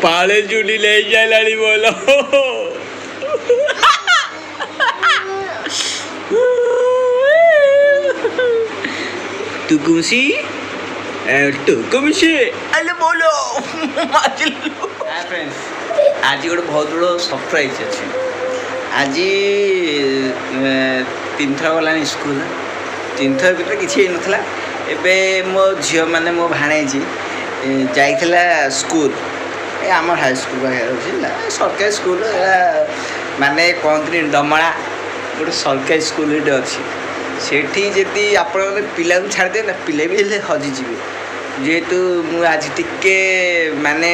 पाले चुटी ले जाइलानी बोलो तुकुमसी तुकुमसी अरे बोलो हाय फ्रेंड्स आज गोटे बहुत बड़ सरप्राइज अच्छे आज 3 थर गला स्कूल 3 थर भर किसी नाला एबे मो झील मैंने मो भाणेजी जाइला स्कूल आम हाई स्कूल पाखे सरकारी स्कूल माने कहते डमला गोटे सरकारी स्कूल अच्छी सेठी जदि आप पिला छाड़दे ना पिला भी हजिजे जेहेतु मुझ टिके माने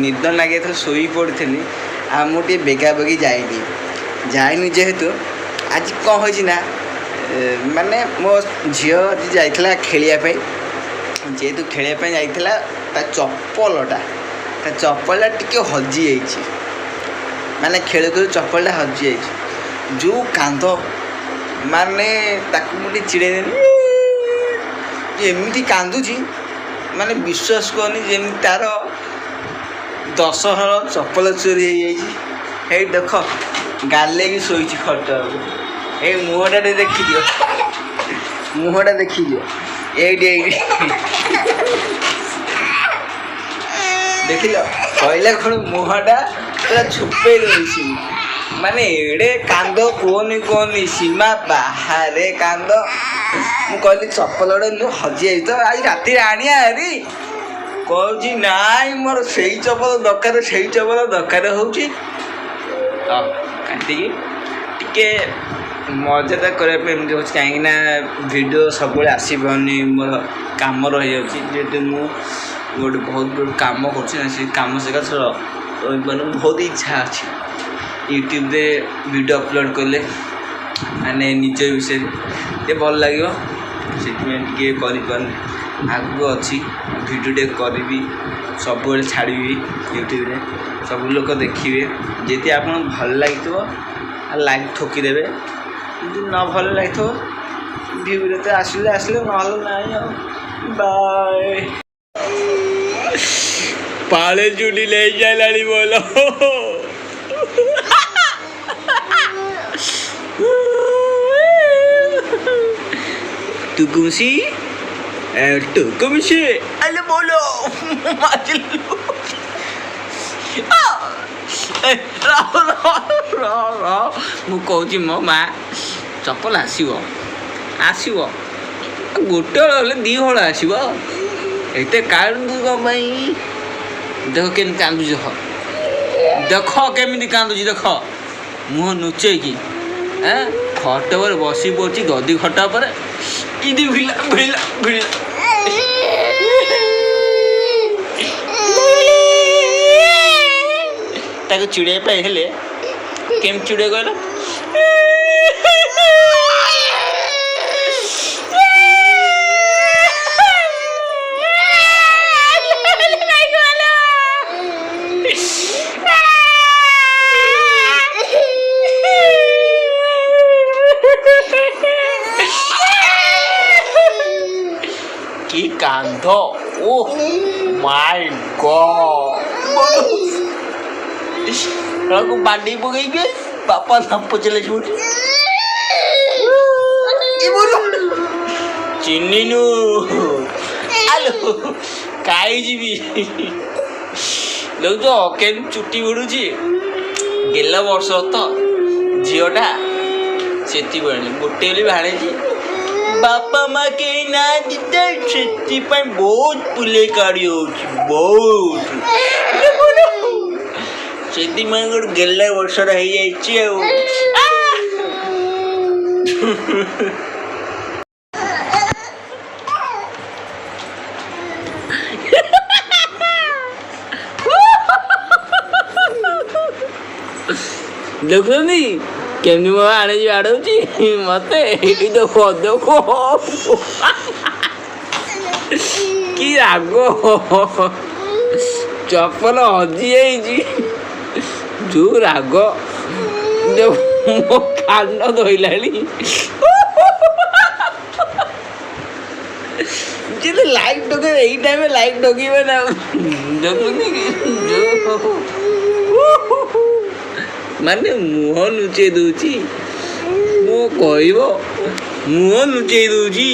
निद लगे शोई पड़ी आ मुझे बेगा बेगी जाइनी जेहेतु आज कौन हो माने मो झी जाइला खेलियापी जेहेतु खेलियापी जाइला ता चप्पलटा टिके हजि जाइए माने खेल खेल चप्पलटा हजि जाइए जो कांध माने ताकू मुझे चिड़ेदेनी एमती कांदुची माने विश्वास करनी जमी तार 10 हल चप्पल चोरी हो देख गाले की शोई खट ये मुहटा देखी दियो मुहटा देखी दियो देख लो कहला कौन मुहटा पूरा छुपे रही माने एड़े कांद कहनी कहनी सीमा बाहर कांद मु कहली चप्पल हजि तो आज राति आनिया हरी कौची नाई मोर से चप्पल दरकार होची काटिकी टिके मजादा करने कहीं वीडियो सब आसपानी मोर कम रही जेहतु मुझे गोटे बहुत बड़ कम कम सकाशे बहुत इच्छा अच्छी यूट्यूब रे वीडियो अपलोड कले माने निज विषय ये भल लगे से आगू अच्छी वीडियो टे करी सब छाड़ी यूट्यूब रे सब लोग देखिए जी आप भल लगे लाइक ठोकीदेवे न भल लगे भ्यू तो आसले ना बाय पाले चुटी ले जाइलानी बोलो तुकुमसी अरे बोलो मु कहूँ मो माँ चप्पल आसो गोटे हल 2 हल आसो एत कांदू कम देख के कांदुच देख केमी कांदुची देख मुह नुचे कि खट पर बसी पड़ी गदी खट पर इदी भिला भिला भिला ताको चिड़े पे हेले केम चिड़े कहल की कांध ओह माय गॉड को बाडी पकई के पापा नाम पचले छुटी चिन्नीनु आलो काई जीवी लोग जो केन चुटी उड़ुची गेला वर्ष तो झीटा से गोटे भाणे बापा माँ के ना से बहुत पुले काढ़ी बहुत से गोटे गेला वर्ष देखनी केमनी मो आने आड़ौची मत देख देख कि राग चप्पल हजि जो राग मो कान धोला ଯଦି ଲାଇଟ୍ ଡକେଇବେ ଏଇ ଟାଇମ୍ରେ ଲାଇଟ୍ ଡକେଇବେ ନା ଡକୁନି କି ମାନେ ମୁହଁ ଲୁଚେଇ ଦଉଛି ମୁଁ କହିବ ମୁହଁ ଲୁଚେଇ ଦଉଛି।